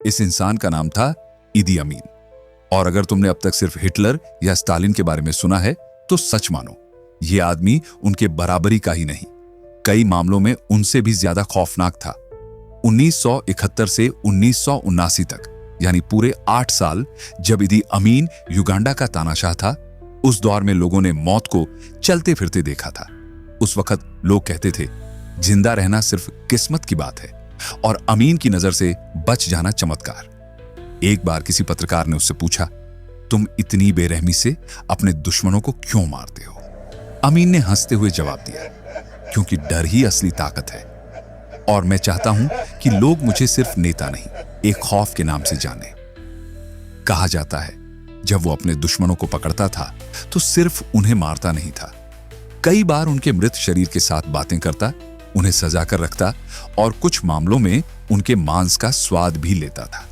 इस इंसान का नाम था ईदी अमीन। और अगर तुमने अब तक सिर्फ हिटलर या स्टालिन के बारे में सुना है तो सच मानो, यह आदमी उनके बराबरी का ही नहीं, कई मामलों में उनसे भी ज्यादा खौफनाक था। 1971 से 1979 तक, यानी पूरे 8 साल जब ईदी अमीन युगांडा का तानाशाह था, उस दौर में लोगों ने मौत को चलते फिरते देखा था। उस वक्त लोग कहते थे जिंदा रहना सिर्फ किस्मत की बात है और अमीन की नजर से बच जाना चमत्कार। एक बार किसी पत्रकार ने उससे पूछा, तुम इतनी बेरहमी से अपने दुश्मनों को क्यों मारते हो? अमीन ने हंसते हुए जवाब दिया, क्योंकि डर ही असली ताकत है और मैं चाहता हूं कि लोग मुझे सिर्फ नेता नहीं, एक खौफ के नाम से जाने। कहा जाता है जब वो अपने दुश्मनों को पकड़ता था तो सिर्फ उन्हें मारता नहीं था, कई बार उनके मृत शरीर के साथ बातें करता, उन्हें सजा कर रखता और कुछ मामलों में उनके मांस का स्वाद भी लेता था।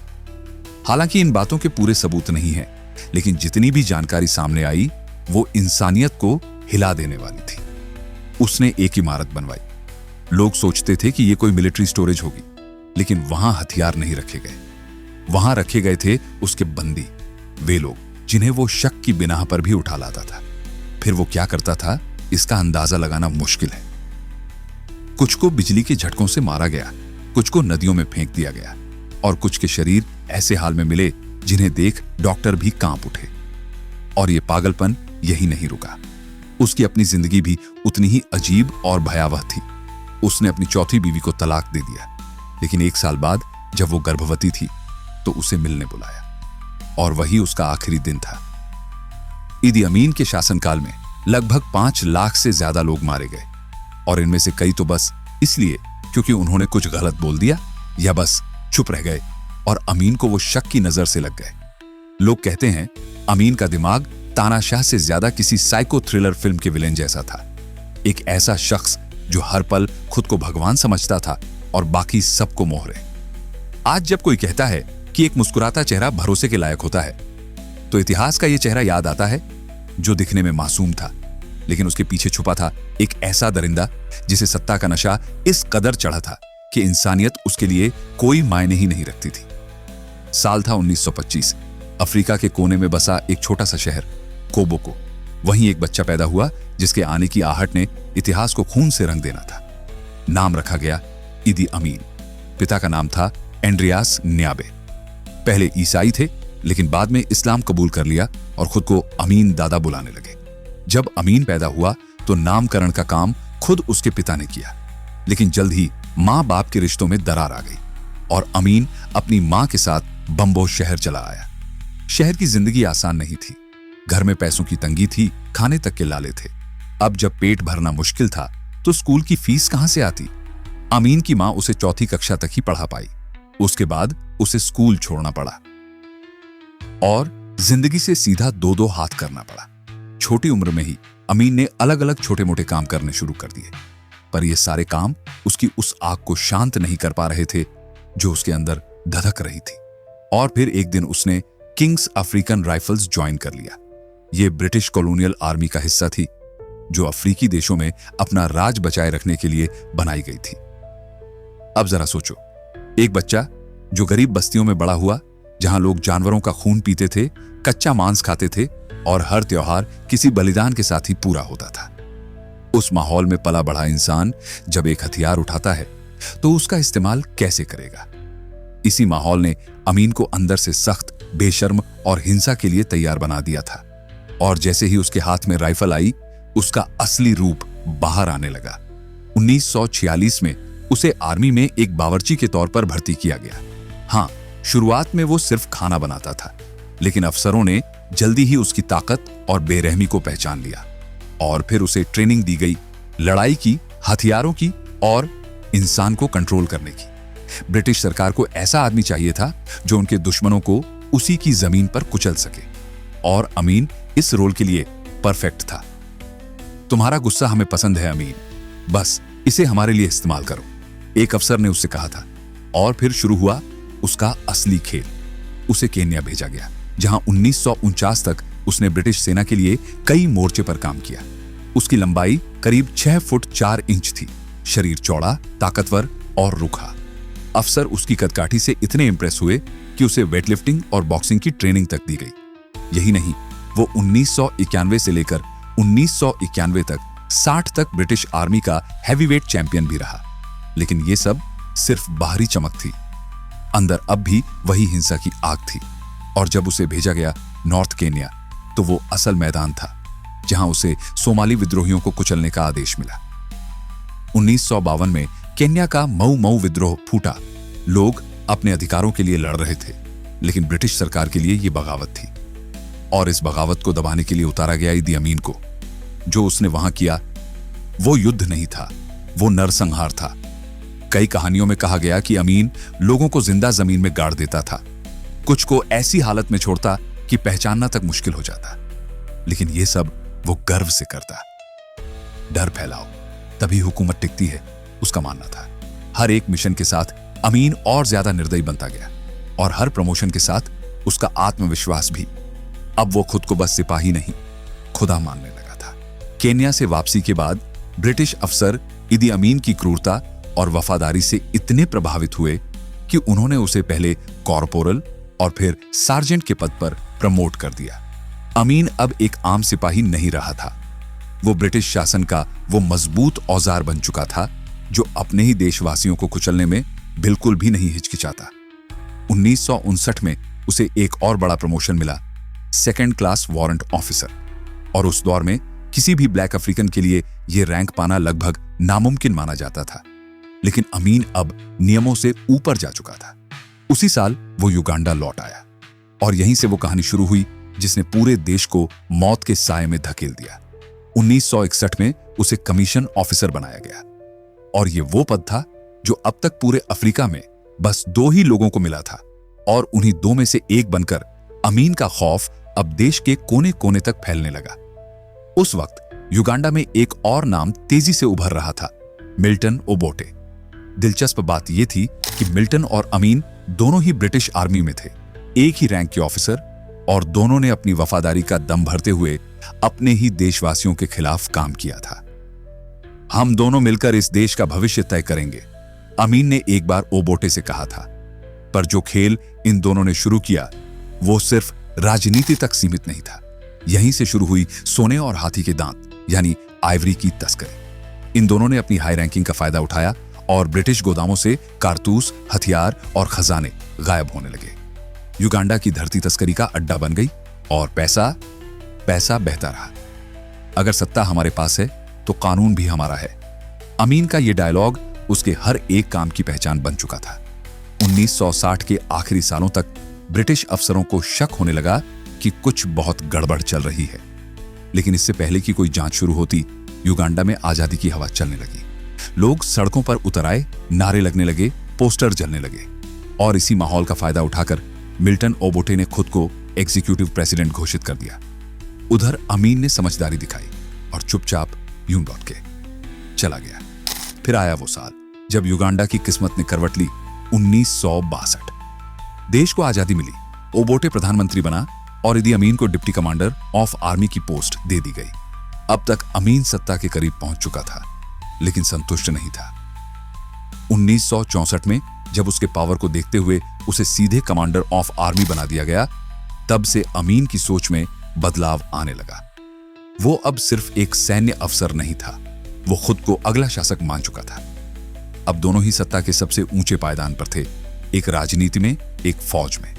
हालांकि इन बातों के पूरे सबूत नहीं हैं, लेकिन जितनी भी जानकारी सामने आई वो इंसानियत को हिला देने वाली थी। उसने एक इमारत बनवाई। लोग सोचते थे कि यह कोई मिलिट्री स्टोरेज होगी, लेकिन वहां हथियार नहीं रखे गए। वहां रखे गए थे उसके बंदी, वे लोग जिन्हें वो शक की बिनाह पर भी उठा लाता था। फिर वो क्या करता था, इसका अंदाजा लगाना मुश्किल है। कुछ को बिजली के झटकों से मारा गया, कुछ को नदियों में फेंक दिया गया और कुछ के शरीर ऐसे हाल में मिले जिन्हें देख डॉक्टर भी कांप उठे। और ये पागलपन यही नहीं रुका, उसकी अपनी जिंदगी भी उतनी ही अजीब और भयावह थी। उसने अपनी चौथी बीवी को तलाक दे दिया, लेकिन 1 साल बाद जब वो गर्भवती थी तो उसे मिलने बुलाया और वही उसका आखिरी दिन था। ईदी अमीन के शासनकाल में लगभग 5 लाख से ज्यादा लोग मारे गए और इनमें से कई तो बस इसलिए क्योंकि उन्होंने कुछ गलत बोल दिया या बस चुप रह गए और अमीन को वो शक की नजर से लग गए। लोग कहते हैं अमीन का दिमाग तानाशाह से ज्यादा किसी साइको थ्रिलर फिल्म के विलेन जैसा था। एक ऐसा शख्स जो हर पल खुद को भगवान समझता था और बाकी सबको मोहरे। आज जब कोई कहता है कि एक मुस्कुराता चेहरा भरोसे के लायक होता है, तो इतिहास का यह चेहरा याद आता है जो दिखने में मासूम था, लेकिन उसके पीछे छुपा था एक ऐसा दरिंदा जिसे सत्ता का नशा इस कदर चढ़ा था कि इंसानियत उसके लिए कोई मायने ही नहीं रखती थी। साल था 1925। अफ्रीका के कोने में बसा एक छोटा सा शहर कोबोको। वहीं एक बच्चा पैदा हुआ जिसके आने की आहट ने इतिहास को खून से रंग देना था। नाम रखा गया ईदी अमीन। पिता का नाम था एंड्रियास न्याबे। पहले ईसाई थे, लेकिन बाद में इस्लाम कबूल कर लिया और खुद को अमीन दादा बुलाने लगे। जब अमीन पैदा हुआ तो नामकरण का काम खुद उसके पिता ने किया, लेकिन जल्द ही मां बाप के रिश्तों में दरार आ गई और अमीन अपनी मां के साथ बम्बो शहर चला आया। शहर की जिंदगी आसान नहीं थी। घर में पैसों की तंगी थी, खाने तक के लाले थे। अब जब पेट भरना मुश्किल था तो स्कूल की फीस कहां से आती? अमीन की मां उसे 4वीं कक्षा तक ही पढ़ा पाई। उसके बाद उसे स्कूल छोड़ना पड़ा और जिंदगी से सीधा 2-2 हाथ करना पड़ा। छोटी उम्र में ही अमीन ने अलग अलग छोटे मोटे काम करने शुरू कर दिए, पर ये सारे काम उसकी उस आग को शांत नहीं कर पा रहे थे जो उसके अंदर धधक रही थी। और फिर एक दिन उसने किंग्स अफ्रीकन राइफल्स ज्वाइन कर लिया। ये ब्रिटिश कॉलोनियल आर्मी का हिस्सा थी जो अफ्रीकी देशों में अपना राज बचाए रखने के लिए बनाई गई थी। अब जरा सोचो, एक बच्चा जो गरीब बस्तियों में बड़ा हुआ, जहां लोग जानवरों का खून पीते थे, कच्चा मांस खाते थे और हर त्योहार किसी बलिदान के साथ ही पूरा होता था। उस माहौल में पला बढ़ा इंसान जब एक हथियार उठाता है तो उसका इस्तेमाल कैसे करेगा? इसी माहौल ने अमीन को अंदर से सख्त, बेशर्म और हिंसा के लिए तैयार बना दिया था। और जैसे ही उसके हाथ में राइफल आई, उसका असली रूप बाहर आने लगा। 1946 में उसे आर्मी में एक बावर्ची के तौर पर भर्ती किया गया। हाँ, शुरुआत में वो सिर्फ खाना बनाता था, लेकिन अफसरों ने जल्दी ही उसकी ताकत और बेरहमी को पहचान लिया और फिर उसे ट्रेनिंग दी गई, लड़ाई की, हथियारों की और इंसान को कंट्रोल करने की। ब्रिटिश सरकार को ऐसा आदमी चाहिए था जो उनके दुश्मनों को उसी की जमीन पर कुचल सके, और अमीन इस रोल के लिए परफेक्ट था। तुम्हारा गुस्सा हमें पसंद है अमीन, बस इसे हमारे लिए इस्तेमाल करो, एक अफसर ने उससे कहा था। और फिर शुरू हुआ उसका असली खेल। उसे केन्या भेजा गया, जहां 1949 तक उसने ब्रिटिश सेना के लिए कई मोर्चे पर काम किया। उसकी लंबाई करीब 6 फुट 4 इंच थी, शरीर चौड़ा, ताकतवर और रुखा। अफसर उसकी कदकाठी से इतने इंप्रेस हुए कि उसे वेटलिफ्टिंग और बॉक्सिंग की ट्रेनिंग तक दी गई। यही नहीं, वो 1991 से लेकर 1991 तक 60 तक ब्रिटिश आर्मी का हैवीवेट चैंपियन भी रहा। लेकिन ये सब सिर्फ बाहरी चमक थी, अंदर अब भी वही हिंसा की आग थी। और जब उसे भेजा गया नॉर्थ केन्या, तो वो असल मैदान था जहां उसे सोमाली विद्रोहियों को कुचलने का आदेश मिला। 1952 में केन्या का मऊ मऊ विद्रोह फूटा। लोग अपने अधिकारों के लिए लड़ रहे थे, लेकिन ब्रिटिश सरकार के लिए यह बगावत थी। और इस बगावत को दबाने के लिए उतारा गया इदी अमीन को। जो उसने वहां किया वो युद्ध नहीं था, वो नरसंहार था। कई कहानियों में कहा गया कि अमीन लोगों को जिंदा जमीन में गाड़ देता था, कुछ को ऐसी हालत में छोड़ता कि पहचानना तक मुश्किल हो जाता। लेकिन यह सब वो गर्व से करता। डर फैलाओ तभी हुकूमत टिकती है, उसका मानना था। हर एक मिशन के साथ अमीन और ज्यादा निर्दयी बनता गया, और हर प्रमोशन के साथ उसका आत्मविश्वास भी। अब वो खुद को बस सिपाही नहीं, खुदा मानने लगा था। केन्या से वापसी के बाद ब्रिटिश अफसर इदी अमीन की क्रूरता और वफादारी से इतने प्रभावित हुए कि उन्होंने उसे पहले कॉर्पोरल और फिर सार्जेंट के पद पर प्रमोट कर दिया। अमीन अब एक आम सिपाही नहीं रहा था, वो ब्रिटिश शासन का वो मजबूत औजार बन चुका था जो अपने ही देशवासियों को कुचलने में बिल्कुल भी नहीं हिचकिचाता। 1959 में उसे एक और बड़ा प्रमोशन मिला, सेकंड क्लास वारंट ऑफिसर। और उस दौर में किसी भी ब्लैक अफ्रीकन के लिए यह रैंक पाना लगभग नामुमकिन माना जाता था। लेकिन अमीन अब नियमों से ऊपर जा चुका था। उसी साल वो युगांडा लौट आया, और यहीं से वो कहानी शुरू हुई जिसने पूरे देश को मौत के साए में धकेल दिया। 1961 में उसे कमीशन ऑफिसर बनाया गया, और ये वो पद था जो अब तक पूरे अफ्रीका में बस 2 ही लोगों को मिला था। और उन्हीं 2 में से एक बनकर अमीन का खौफ अब देश के कोने कोने तक फैलने लगा। उस वक्त युगांडा में एक और नाम तेजी से उभर रहा था, मिल्टन ओबोटे। दिलचस्प बात यह थी कि मिल्टन और अमीन दोनों ही ब्रिटिश आर्मी में थे, एक ही रैंक के ऑफिसर, और दोनों ने अपनी वफादारी का दम भरते हुए अपने ही देशवासियों के खिलाफ काम किया था। हम दोनों मिलकर इस देश का भविष्य तय करेंगे, अमीन ने एक बार ओबोटे से कहा था। पर जो खेल इन दोनों ने शुरू किया वो सिर्फ राजनीति तक सीमित नहीं था। यहीं से शुरू हुई सोने और हाथी के दांत यानी आइवरी की तस्करी। इन दोनों ने अपनी हाई रैंकिंग का फायदा उठाया और ब्रिटिश गोदामों से कारतूस, हथियार और खजाने गायब होने लगे। युगांडा की धरती तस्करी का अड्डा बन गई और पैसा बहता रहा। अगर सत्ता हमारे पास है तो कानून भी हमारा है। अमीन का यह डायलॉग उसके हर एक काम की पहचान बन चुका था। 1960 के आखिरी सालों तक ब्रिटिश अफसरों को शक होने लगा कि कुछ बहुत गड़बड़ चल रही है। लेकिन इससे पहले कि कोई जांच शुरू होती, युगांडा में आजादी की हवा चलने लगी। लोग सड़कों पर उतर आए, नारे लगने लगे, पोस्टर जलने लगे। और इसी माहौल का फायदा उठाकर मिल्टन ओबोटे ने खुद को एग्जीक्यूटिव प्रेसिडेंट घोषित कर दिया। उधर अमीन ने समझदारी दिखाई और चुपचाप यूं लौट के चला गया। फिर आया वो साल जब युगांडा की किस्मत ने करवट ली, 1962। देश को आजादी मिली, ओबोटे प्रधानमंत्री बना और इदी अमीन को डिप्टी कमांडर ऑफ आर्मी की पोस्ट दे दी गई। अब तक अमीन सत्ता के करीब पहुंच चुका था, लेकिन संतुष्ट नहीं था। 1964 में जब उसके पावर को देखते हुए उसे सीधे कमांडर ऑफ आर्मी बना दिया गया, तब से अमीन की सोच में बदलाव आने लगा। वो अब सिर्फ एक सैन्य अफसर नहीं था, वो खुद को अगला शासक मान चुका था। अब दोनों ही सत्ता के सबसे ऊंचे पायदान पर थे, एक राजनीति में, एक फौज में।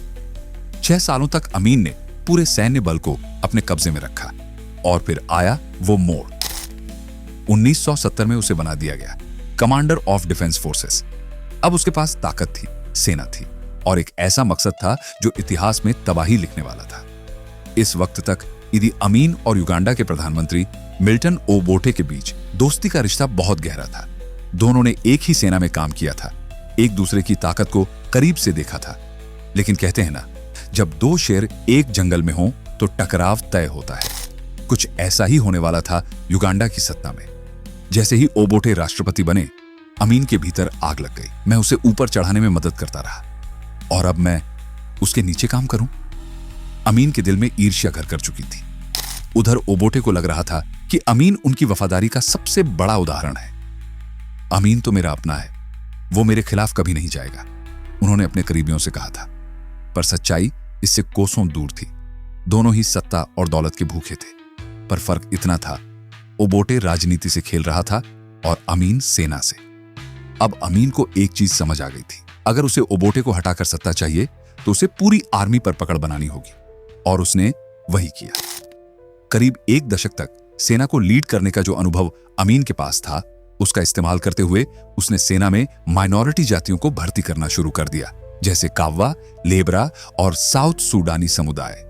6 सालों तक अमीन ने पूरे सैन्य बल को अपने कब्जे में रखा और फिर आया वो मोड़। 1970 में उसे बना दिया गया कमांडर ऑफ डिफेंस फोर्सेस। अब उसके पास ताकत थी, सेना थी और एक ऐसा मकसद था जो इतिहास में तबाही लिखने वाला था। इस वक्त तक इदी अमीन और युगांडा के प्रधानमंत्री मिल्टन ओबोटे के बीच दोस्ती का रिश्ता बहुत गहरा था। दोनों ने एक ही सेना में काम किया था, एक दूसरे की ताकत को करीब से देखा था। लेकिन कहते हैं ना, जब 2 शेर एक जंगल में हों तो टकराव तय होता है। कुछ ऐसा ही होने वाला था युगांडा की सत्ता में। जैसे ही ओबोटे राष्ट्रपति बने, अमीन के भीतर आग लग गई। मैं उसे ऊपर चढ़ाने में मदद करता रहा और अब मैं उसके नीचे काम करूं। अमीन के दिल में ईर्ष्या घर कर चुकी थी। उधर ओबोटे को लग रहा था कि अमीन उनकी वफादारी का सबसे बड़ा उदाहरण है। अमीन तो मेरा अपना है, वो मेरे खिलाफ कभी नहीं जाएगा, उन्होंने अपने करीबियों से कहा था। पर सच्चाई इससे कोसों दूर थी। दोनों ही सत्ता और दौलत के भूखे थे, पर फर्क इतना था, ओबोटे राजनीति से खेल रहा था और अमीन सेना से। अब अमीन को एक चीज समझ आ गई थी, अगर उसे ओबोटे को हटाकर सत्ता चाहिए तो उसे पूरी आर्मी पर पकड़ बनानी होगी, और उसने वही किया। करीब 1 दशक तक सेना को लीड करने का जो अनुभव अमीन के पास था, उसका इस्तेमाल करते हुए उसने सेना में माइनॉरिटी जातियों को भर्ती करना शुरू कर दिया, जैसे काव्वा, लेबरा और साउथ सूडानी समुदाय।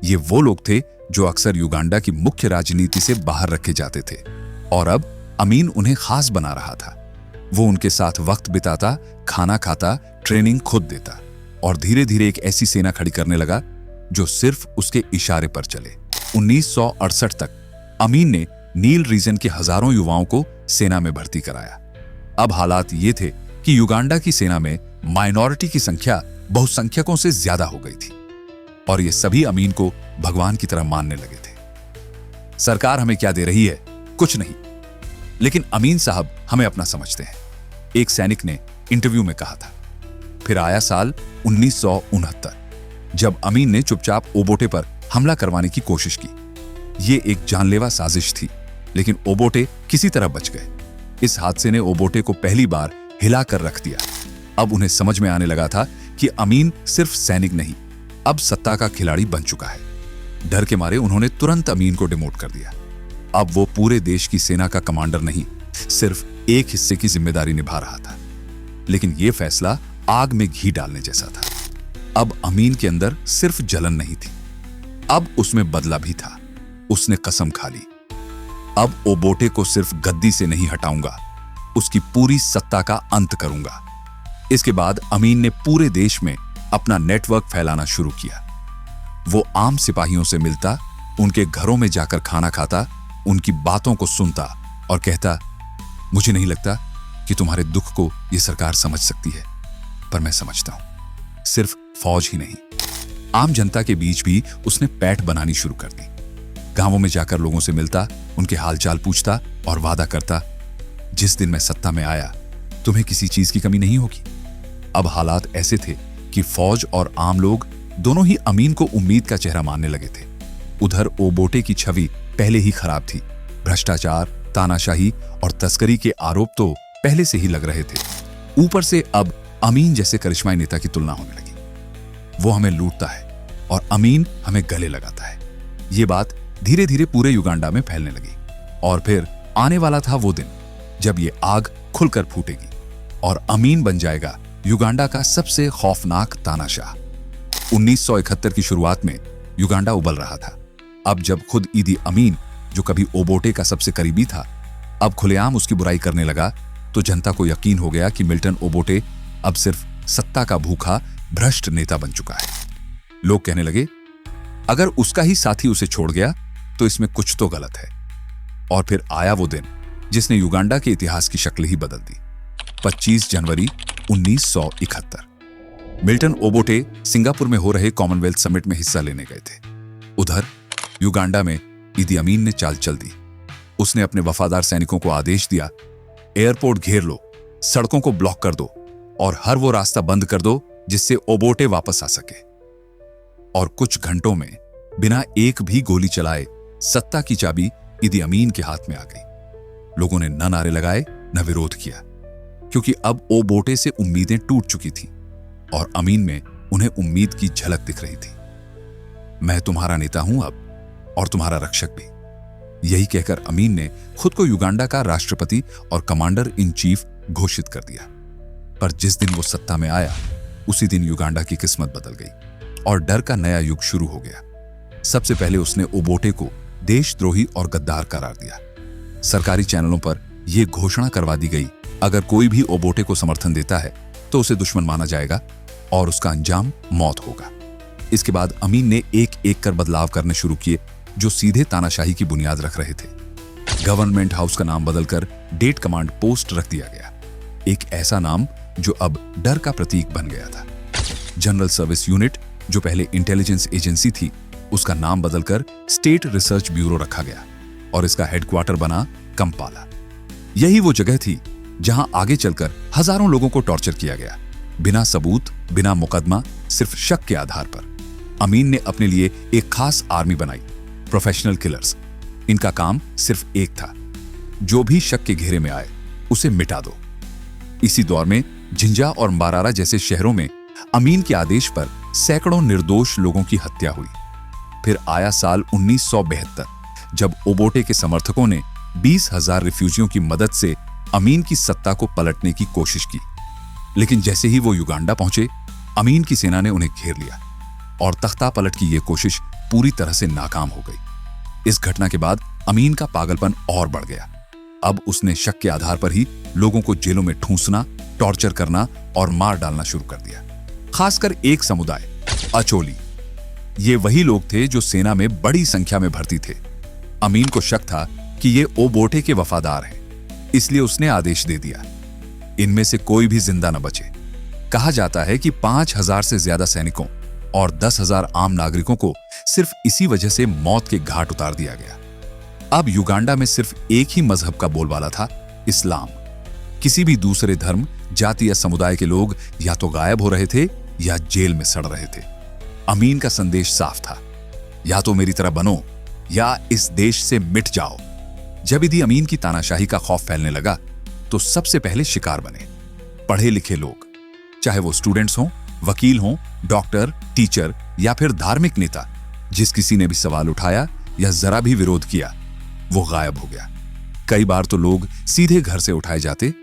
ये वो लोग थे जो अक्सर युगांडा की मुख्य राजनीति से बाहर रखे जाते थे, और अब अमीन उन्हें खास बना रहा था। वो उनके साथ वक्त बिताता, खाना खाता, ट्रेनिंग खुद देता, और धीरे धीरे एक ऐसी सेना खड़ी करने लगा जो सिर्फ उसके इशारे पर चले। 1968 तक अमीन ने नील रीजन के हजारों युवाओं को सेना में भर्ती कराया। अब हालात ये थे कि युगांडा की सेना में माइनॉरिटी की संख्या बहुसंख्यकों से ज्यादा हो गई थी, और ये सभी अमीन को भगवान की तरह मानने लगे थे। सरकार हमें क्या दे रही है? कुछ नहीं, लेकिन अमीन साहब हमें अपना समझते हैं, एक सैनिक ने इंटरव्यू में कहा था। फिर आया साल 1969, जब अमीन ने चुपचाप ओबोटे पर हमला करवाने की कोशिश की। ये एक जानलेवा साजिश थी, लेकिन ओबोटे किसी तरह बच गए। इस हादसे ने ओबोटे को पहली बार हिलाकर रख दिया। अब उन्हें समझ में आने लगा था कि अमीन सिर्फ सैनिक नहीं, अब सत्ता का खिलाड़ी बन चुका है। डर के मारे उन्होंने तुरंत अमीन को डिमोट कर दिया। अब वो पूरे देश की सेना का कमांडर नहीं, सिर्फ एक हिस्से की जिम्मेदारी निभा रहा था। लेकिन यह फैसला आग में घी डालने जैसा था। अब अमीन के अंदर सिर्फ जलन नहीं थी, अब उसमें बदला भी था। उसने कसम खा ली, अब ओबोटे को सिर्फ गद्दी से नहीं हटाऊंगा, उसकी पूरी सत्ता का अंत करूंगा। इसके बाद अमीन ने पूरे देश में अपना नेटवर्क फैलाना शुरू किया। वो आम सिपाहियों से मिलता, उनके घरों में जाकर खाना खाता, उनकी बातों को सुनता और कहता, मुझे नहीं लगता कि तुम्हारे दुख को यह सरकार समझ सकती है, पर मैं समझता हूं। सिर्फ फौज ही नहीं, आम जनता के बीच भी उसने पैठ बनानी शुरू कर दी। गांवों में जाकर लोगों से मिलता, उनके हालचाल पूछता और वादा करता, जिस दिन मैं सत्ता में आया तुम्हें किसी चीज की कमी नहीं होगी। अब हालात ऐसे थे कि फौज और आम लोग दोनों ही अमीन को उम्मीद का चेहरा मानने लगे थे। उधर ओबोटे की छवि पहले ही खराब थी। भ्रष्टाचार, तानाशाही और तस्करी के आरोप तो पहले से ही लग रहे थे। ऊपर से अब अमीन जैसे करिश्माई नेता की तुलना होने लगी। वो हमें लूटता है और अमीन हमें गले लगाता है। ये बात धीरे धीरे पूरे युगांडा में फैलने लगी, और फिर आने वाला था वो दिन जब ये आग खुलकर फूटेगी और अमीन बन जाएगा युगांडा का सबसे खौफनाक तानाशाह। 1971 की शुरुआत में युगांडा उबल रहा था। अब जब खुद ईदी अमीन, जो कभी ओबोटे का सबसे करीबी था, अब खुलेआम उसकी बुराई करने लगा, तो जनता को यकीन हो गया कि मिल्टन ओबोटे अब सिर्फ सत्ता का भूखा भ्रष्ट नेता बन चुका है। लोग कहने लगे, अगर उसका ही साथी उसे छोड़ गया तो इसमें कुछ तो गलत है। और फिर आया वो दिन जिसने युगांडा के इतिहास की शक्ल ही बदल दी। 25 जनवरी 1971। मिल्टन ओबोटे सिंगापुर में हो रहे कॉमनवेल्थ समिट में हिस्सा लेने गए थे। उधर युगांडा में ईदी अमीन ने चाल चल दी। उसने अपने वफादार सैनिकों को आदेश दिया, एयरपोर्ट घेर लो, सड़कों को ब्लॉक कर दो और हर वो रास्ता बंद कर दो जिससे ओबोटे वापस आ सके। और कुछ घंटों में बिना एक भी गोली चलाए सत्ता की चाबी ईदी अमीन के हाथ में आ गई। लोगों ने न नारे लगाए न विरोध किया, क्योंकि अब ओबोटे से उम्मीदें टूट चुकी थीं और अमीन में उन्हें उम्मीद की झलक दिख रही थी। मैं तुम्हारा नेता हूं अब, और तुम्हारा रक्षक भी। यही कहकर अमीन ने खुद को युगांडा का राष्ट्रपति और कमांडर इन चीफ घोषित कर दिया। पर जिस दिन वो सत्ता में आया, उसी दिन युगांडा की किस्मत बदल गई और डर का नया युग शुरू हो गया। सबसे पहले उसने ओबोटे को देशद्रोही और गद्दार करार दिया। सरकारी चैनलों पर यह घोषणा करवा दी गई, अगर कोई भी ओबोटे को समर्थन देता है तो उसे दुश्मन माना जाएगा और उसका अंजाम मौत होगा। इसके बाद अमीन ने एक एक कर बदलाव करने शुरू किए जो सीधे तानाशाही की बुनियाद रख रहे थे। गवर्नमेंट हाउस का नाम बदलकर डेट कमांड पोस्ट रख दिया गया, एक ऐसा नाम जो अब डर का प्रतीक बन गया था। जनरल सर्विस यूनिट, जो पहले इंटेलिजेंस एजेंसी थी, उसका नाम बदलकर स्टेट रिसर्च ब्यूरो रखा गया और इसका हेडक्वार्टर बना कंपाला। यही वो जगह थी जहां आगे चलकर हजारों लोगों को टॉर्चर किया गया, बिना सबूत, बिना मुकदमा, सिर्फ शक के आधार पर। अमीन ने अपने लिए एक खास आर्मी बनाई, प्रोफेशनल किलर्स। इनका काम सिर्फ एक था, जो भी शक के घेरे में आए उसे मिटा दो। इसी दौर में झिंझा और मारारा जैसे शहरों में अमीन के आदेश पर सैकड़ों निर्दोष लोगों की हत्या हुई। फिर आया साल 1972, जब ओबोटे के समर्थकों ने 20,000 रिफ्यूजियों की मदद से अमीन की सत्ता को पलटने की कोशिश की। लेकिन जैसे ही वो युगांडा पहुंचे, अमीन की सेना ने उन्हें घेर लिया और तख्ता पलट की यह कोशिश पूरी तरह से नाकाम हो गई। इस घटना के बाद अमीन का पागलपन और बढ़ गया। अब उसने शक के आधार पर ही लोगों को जेलों में ठूंसना, टॉर्चर करना और मार डालना शुरू कर दिया। खासकर एक समुदाय, अचोली। ये वही लोग थे जो सेना में बड़ी संख्या में भर्ती थे। अमीन को शक था कि ये ओबोटे के वफादार हैं, इसलिए उसने आदेश दे दिया, इनमें से कोई भी जिंदा न बचे। कहा जाता है कि 5,000 से ज्यादा सैनिकों और 10,000 आम नागरिकों को सिर्फ इसी वजह से मौत के घाट उतार दिया गया। अब युगांडा में सिर्फ एक ही मजहब का बोलबाला था, इस्लाम। किसी भी दूसरे धर्म, जाति या समुदाय के लोग या तो गायब हो रहे थे या जेल में सड़ रहे थे। अमीन का संदेश साफ था, या तो मेरी तरह बनो या इस देश से मिट जाओ। जब इदी अमीन की तानाशाही का खौफ फैलने लगा, तो सबसे पहले शिकार बने पढ़े लिखे लोग, चाहे वो स्टूडेंट्स हों, वकील हों, डॉक्टर, टीचर या फिर धार्मिक नेता। जिस किसी ने भी सवाल उठाया या जरा भी विरोध किया, वो गायब हो गया। कई बार तो लोग सीधे घर से उठाए जाते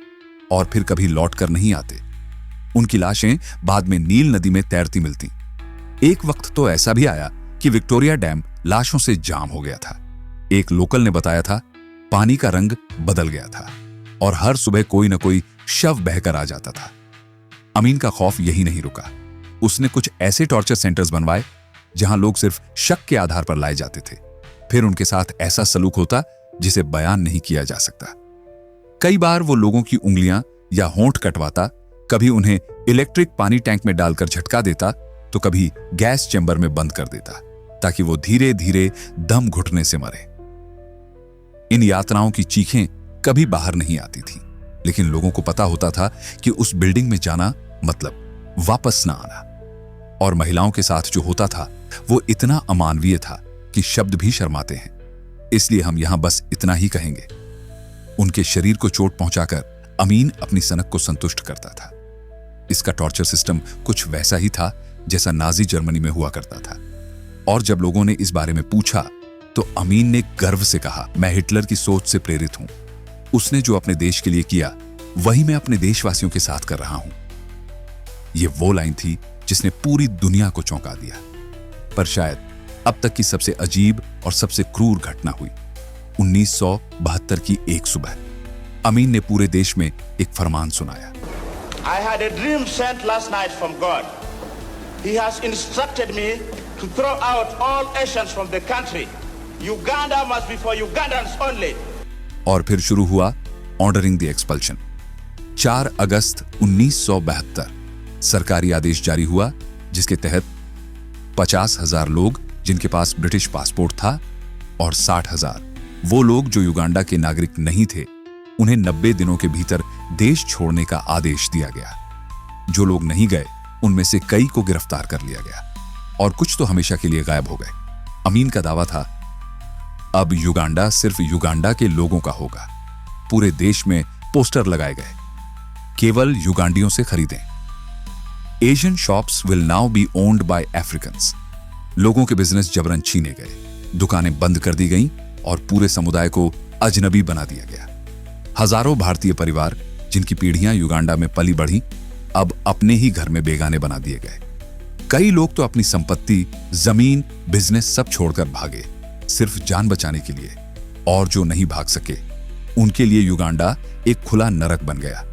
और फिर कभी लौट कर नहीं आते। उनकी लाशें बाद में नील नदी में तैरती मिलती। एक वक्त तो ऐसा भी आया कि विक्टोरिया डैम लाशों से जाम हो गया था। एक लोकल ने बताया था, पानी का रंग बदल गया था और हर सुबह कोई न कोई शव बहकर आ जाता था। अमीन का खौफ यही नहीं रुका। उसने कुछ ऐसे टॉर्चर सेंटर्स बनवाए जहां लोग सिर्फ शक के आधार पर लाए जाते थे। फिर उनके साथ ऐसा सलूक होता जिसे बयान नहीं किया जा सकता। कई बार वो लोगों की उंगलियां या होंठ कटवाता, कभी उन्हें इलेक्ट्रिक पानी टैंक में डालकर झटका देता, तो कभी गैस चैम्बर में बंद कर देता, ताकि वो धीरे धीरे दम घुटने से मरे। इन यातनाओं की चीखें कभी बाहर नहीं आती थी, लेकिन लोगों को पता होता था कि उस बिल्डिंग में जाना मतलब वापस ना आना। और महिलाओं के साथ जो होता था वो इतना अमानवीय था कि शब्द भी शर्माते हैं, इसलिए हम यहां बस इतना ही कहेंगे। उनके शरीर को चोट पहुंचाकर अमीन अपनी सनक को संतुष्ट करता था। इसका टॉर्चर सिस्टम कुछ वैसा ही था जैसा नाजी जर्मनी में हुआ करता था। और जब लोगों ने इस बारे में पूछा तो अमीन ने गर्व से कहा, मैं हिटलर की सोच से प्रेरित हूं। उसने जो अपने देश के लिए किया वही मैं अपने देशवासियों के साथ कर रहा हूं। यह वो लाइन थी जिसने पूरी दुनिया को चौंका दिया। पर शायद अब तक की सबसे अजीब और सबसे क्रूर घटना हुई 1972 की एक सुबह। अमीन ने पूरे देश में एक फरमान सुनाया। I had a dream sent last night from God. He has instructed me to throw out all Asians from the country. Uganda must be for Ugandans only. और फिर शुरू हुआ ऑर्डरिंग द एक्सपल्शन। 4 अगस्त 1972 सरकारी आदेश जारी हुआ, जिसके तहत 50,000 लोग जिनके पास ब्रिटिश पासपोर्ट था और 60,000 वो लोग जो युगांडा के नागरिक नहीं थे, उन्हें 90 दिनों के भीतर देश छोड़ने का आदेश दिया गया। जो लोग नहीं गए उनमें से कई को गिरफ्तार कर लिया गया और कुछ तो हमेशा के लिए गायब हो गए। अमीन का दावा था, अब युगांडा सिर्फ युगांडा के लोगों का होगा। पूरे देश में पोस्टर लगाए गए, केवल युगांडियों से खरीदें। Asian shops will now be owned by Africans. लोगों के बिजनेस जबरन छीने गए, दुकानें बंद कर दी गईं और पूरे समुदाय को अजनबी बना दिया गया। हजारों भारतीय परिवार जिनकी पीढ़ियां युगांडा में पली बढ़ी, अब अपने ही घर में बेगाने बना दिए गए। कई लोग तो अपनी संपत्ति, जमीन, बिजनेस सब छोड़कर भागे, सिर्फ जान बचाने के लिए। और जो नहीं भाग सके, उनके लिए युगांडा एक खुला नरक बन गया।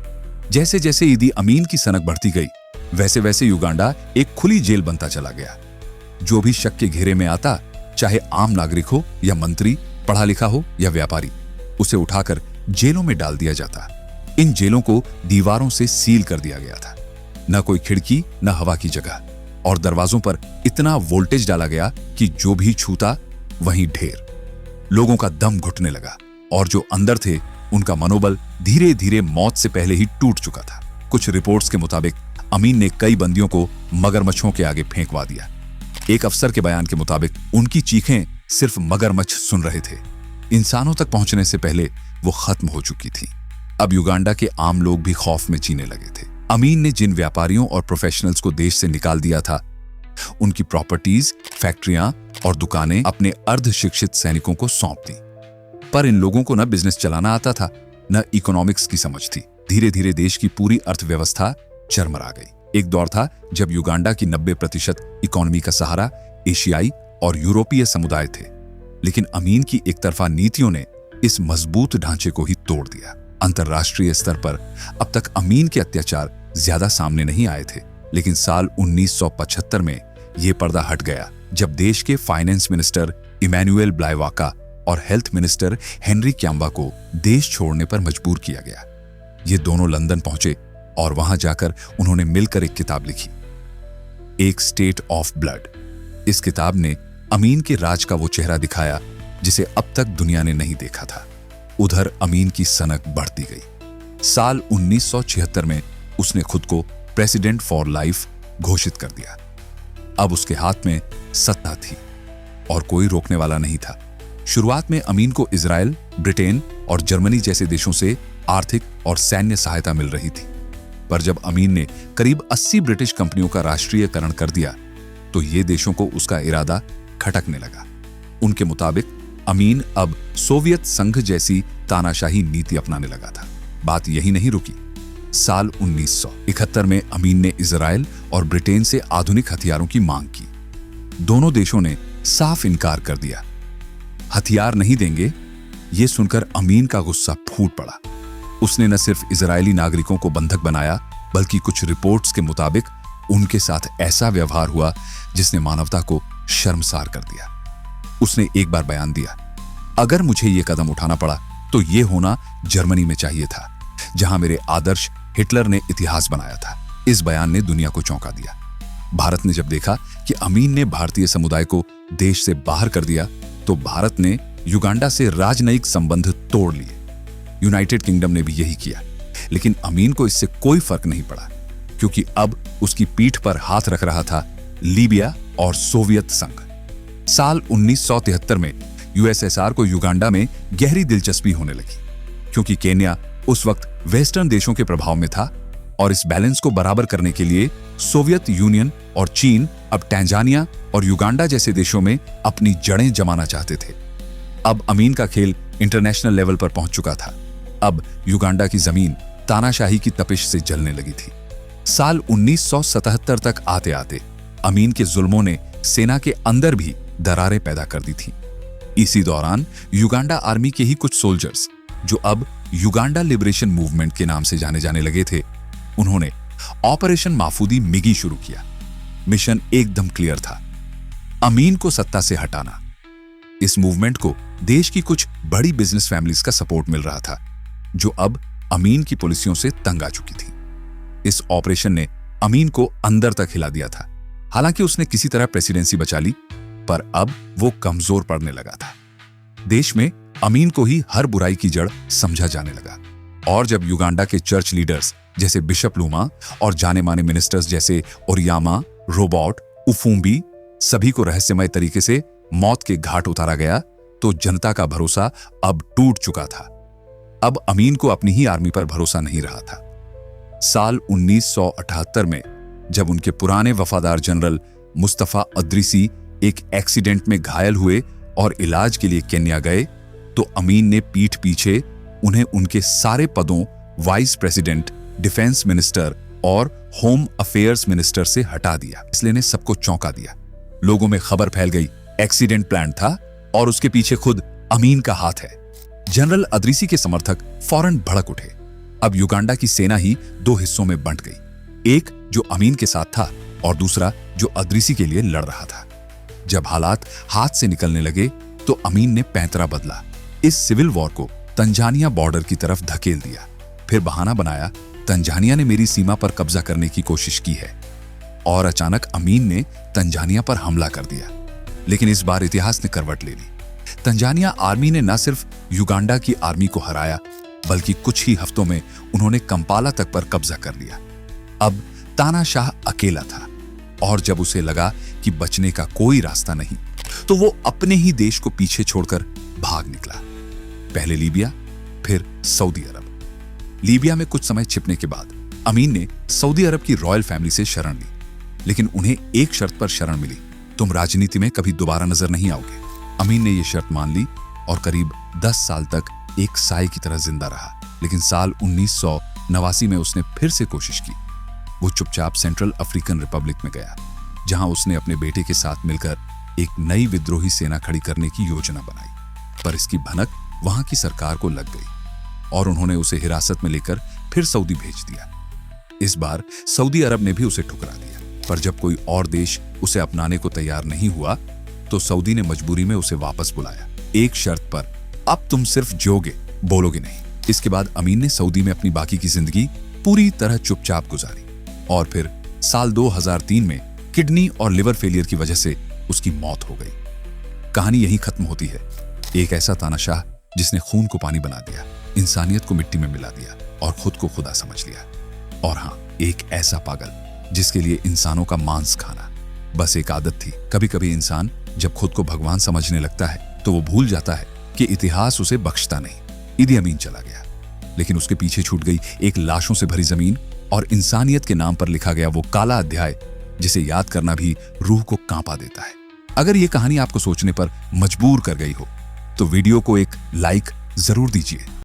जैसे जैसे इदी अमीन की सनक बढ़ती गई, वैसे वैसे युगांडा एक खुली जेल बनता चला गया। जो भी शक के घेरे में आता, चाहे आम नागरिक हो या मंत्री, पढ़ा लिखा हो या व्यापारी, उसे उठाकर जेलों में डाल दिया जाता। इन जेलों को दीवारों से सील कर दिया गया था, न कोई खिड़की न हवा की जगह, और दरवाजों पर इतना वोल्टेज डाला गया कि जो भी छूता वहीं ढेर। लोगों का दम घुटने लगा और जो अंदर थे उनका मनोबल धीरे धीरे मौत से पहले ही टूट चुका था। कुछ रिपोर्ट्स के मुताबिक अमीन ने कई बंदियों को मगरमच्छों के आगे फेंकवा दिया। एक अफसर के बयान के मुताबिक उनकी चीखें सिर्फ मगरमच्छ सुन रहे थे, इंसानों तक पहुंचने से पहले वो खत्म हो चुकी थी। अब युगांडा के आम लोग भी खौफ में जीने लगे थे। अमीन ने जिन व्यापारियों और प्रोफेशनल्स को देश से निकाल दिया था, उनकी प्रॉपर्टीज, फैक्ट्रियां और दुकानें अपने अर्धशिक्षित सैनिकों को सौंप दी। पर इन लोगों को न बिजनेस चलाना आता था, न इकोनॉमिक्स की समझ थी। धीरे धीरे देश की पूरी अर्थव्यवस्था चरमरा गई। एक दौर था जब युगांडा की 90% इकोनॉमी का सहारा एशियाई और यूरोपीय समुदाय थे, लेकिन अमीन की एकतरफा नीतियों ने इस मजबूत ढांचे को ही तोड़ दिया। अंतरराष्ट्रीय स्तर पर अब तक अमीन के अत्याचार ज्यादा सामने नहीं आए थे, लेकिन साल 1975 में यह पर्दा हट गया जब देश के फाइनेंस मिनिस्टर इमैनुएल ब्लाइवाका और हेल्थ मिनिस्टर हेनरी क्याम्बा को देश छोड़ने पर मजबूर किया गया। ये दोनों लंदन पहुंचे और वहां जाकर उन्होंने मिलकर एक किताब लिखी, एक स्टेट ऑफ ब्लड। इस किताब ने अमीन के राज का वो चेहरा दिखाया जिसे अब तक दुनिया ने नहीं देखा था। उधर अमीन की सनक बढ़ती गई। साल 1976 में उसने खुद को प्रेसिडेंट फॉर लाइफ घोषित कर दिया। अब उसके हाथ में सत्ता थी और कोई रोकने वाला नहीं था। शुरुआत में अमीन को इजराइल, ब्रिटेन और जर्मनी जैसे देशों से आर्थिक और सैन्य सहायता मिल रही थी, पर जब अमीन ने करीब 80 ब्रिटिश कंपनियों का राष्ट्रीयकरण कर दिया तो ये देशों को उसका इरादा खटकने लगा। उनके मुताबिक अमीन अब सोवियत संघ जैसी तानाशाही नीति अपनाने लगा था। बात यही नहीं रुकी। साल 1971 में अमीन ने इजराइल और ब्रिटेन से आधुनिक हथियारों की मांग की। दोनों देशों ने साफ इनकार कर दिया। हथियार नहीं देंगे, यह सुनकर अमीन का गुस्सा फूट पड़ा। उसने न सिर्फ इजरायली नागरिकों को बंधक बनाया, बल्कि कुछ रिपोर्ट्स के मुताबिक उनके साथ ऐसा व्यवहार हुआ जिसने मानवता को शर्मसार कर दिया। उसने एक बार बयान दिया, अगर मुझे यह कदम उठाना पड़ा तो यह होना जर्मनी में चाहिए था, जहां मेरे आदर्श हिटलर ने इतिहास बनाया था। इस बयान ने दुनिया को चौंका दिया। भारत ने जब देखा कि अमीन ने भारतीय समुदाय को देश से बाहर कर दिया, तो भारत ने युगांडा से राजनयिक संबंध तोड़ लिए। यूनाइटेड किंगडम ने भी यही किया, लेकिन अमीन को इससे कोई फर्क नहीं पड़ा, क्योंकि अब उसकी पीठ पर हाथ रख रहा था लीबिया और सोवियत संघ। साल 1973 में यूएसएसआर को युगांडा में गहरी दिलचस्पी होने लगी, क्योंकि केन्या उस वक्त वेस्टर्न देशों के प्रभाव में था और इस बैलेंस को बराबर करने के लिए सोवियत यूनियन और चीन अब टैंजानिया और युगांडा जैसे देशों में अपनी जड़ें जमाना चाहते थे। अब अमीन का खेल इंटरनेशनल लेवल पर पहुंच चुका था। अब युगांडा की जमीन तानाशाही की तपिश से जलने लगी थी। साल 1977 तक आते आते अमीन के जुल्मों ने सेना के अंदर भी दरारें पैदा कर दी थी। इसी दौरान युगांडा आर्मी के ही कुछ सोल्जर्स, जो अब युगांडा लिबरेशन मूवमेंट के नाम से जाने जाने लगे थे, उन्होंने ऑपरेशन माफूदी मिगी शुरू किया। मिशन एकदम क्लियर था, अमीन को सत्ता से हटाना। इस मूवमेंट को देश की कुछ बड़ी बिजनेस फैमिलीज का सपोर्ट मिल रहा था, जो अब अमीन की पॉलिसियों से तंग आ चुकी थी। इस ऑपरेशन ने अमीन को अंदर तक हिला दिया था। हालांकि उसने किसी तरह प्रेसिडेंसी बचा ली, पर अब वो कमजोर पड़ने लगा था। देश में अमीन को ही हर बुराई की जड़ समझा जाने लगा। और जब युगांडा के चर्च लीडर्स जैसे बिशप लूमा और जाने माने मिनिस्टर्स जैसे ओरियामा, रोबोट, उफुम्बी सभी को रहस्यमय तरीके से मौत के घाट उतारा गया, तो जनता का भरोसा अब टूट चुका था। अब अमीन को अपनी ही आर्मी पर भरोसा नहीं रहा था। साल 1978 में जब उनके पुराने वफादार जनरल मुस्तफा अद्रिसी एक एक्सीडेंट में घायल हुए और इलाज के लिए केन्या गए, तो अमीन ने पीठ पीछे उन्हें उनके सारे पदों वाइस प्रेसिडेंट, डिफेंस मिनिस्टर और होम अफेयर्स मिनिस्टर से हटा दिया। इसलिए ने सबको चौंका दिया। लोगों में खबर फैल गई, एक्सीडेंट प्लान था और उसके पीछे खुद अमीन का हाथ है। जनरल अद्रिसी के समर्थक फौरन भड़क उठे। अब युगांडा की सेना ही दो हिस्सों में बंट गई, एक जो अमीन के साथ था और दूसरा जो अद्रिसी के लिए लड़ रहा था। जब हालात हाथ से निकलने लगे तो अमीन ने पैंतरा बदला। इस सिविल वॉर को तंजानिया बॉर्डर की तरफ धकेल दिया। फिर बहाना बनाया, तंजानिया ने मेरी सीमा पर कब्जा करने की कोशिश की है। और अचानक अमीन ने तंजानिया पर हमला कर दिया। लेकिन इस बार इतिहास ने करवट ले ली। तंजानिया आर्मी ने न सिर्फ युगांडा की आर्मी को हराया, बल्कि कुछ ही हफ्तों में उन्होंने कंपाला तक पर कब्जा कर लिया। अब तानाशाह अकेला था और जब उसे लगा कि बचने का कोई रास्ता नहीं, तो वो अपने ही देश को पीछे छोड़कर भाग निकला। पहले लीबिया, फिर सऊदी अरब। लीबिया में कुछ समय छिपने के बाद अमीन ने सऊदी अरब की रॉयल फैमिली से शरण ली, लेकिन उन्हें एक शर्त पर शरण मिली, तुम राजनीति में कभी दोबारा नजर नहीं आओगे। अमीन ने यह शर्त मान ली और करीब 10 साल तक एक साए की तरह जिंदा रहा। लेकिन साल 1989 में उसने फिर से कोशिश की। वो चुपचाप सेंट्रल अफ्रीकन रिपब्लिक में गया, जहां उसने अपने बेटे के साथ मिलकर एक नई विद्रोही सेना खड़ी करने की योजना बनाई। पर इसकी भनक वहां की सरकार को लग गई और उन्होंने उसे हिरासत में लेकर फिर सऊदी भेज दिया। इस बार सऊदी अरब ने भी उसे ठुकरा दिया, पर जब कोई और देश उसे अपनाने को तैयार नहीं हुआ तो सऊदी ने मजबूरी में उसे वापस बुलाया, एक शर्त पर, अब तुम सिर्फ जोगे, बोलोगे नहीं। इसके बाद अमीन ने सऊदी में अपनी बाकी की जिंदगी पूरी तरह चुपचाप गुजारी और फिर साल 2003 में किडनी और लिवर फेलियर की वजह से उसकी मौत हो गई। कहानी यहीं खत्म होती है। एक ऐसा तानाशाह जिसने खून को पानी बना दिया, इंसानियत को मिट्टी में मिला दिया और खुद को खुदा समझ लिया। और हाँ, एक ऐसा पागल जिसके लिए इंसानों का मांस खाना बस एक आदत थी। कभी कभी इंसान जब खुद को भगवान समझने लगता है तो वो भूल जाता है कि इतिहास उसे बख्शता नहीं। इदी अमीन चला गया, लेकिन उसके पीछे छूट गई एक लाशों से भरी जमीन और इंसानियत के नाम पर लिखा गया वो काला अध्याय जिसे याद करना भी रूह को कांपा देता है। अगर ये कहानी आपको सोचने पर मजबूर कर गई हो तो वीडियो को एक लाइक जरूर दीजिए।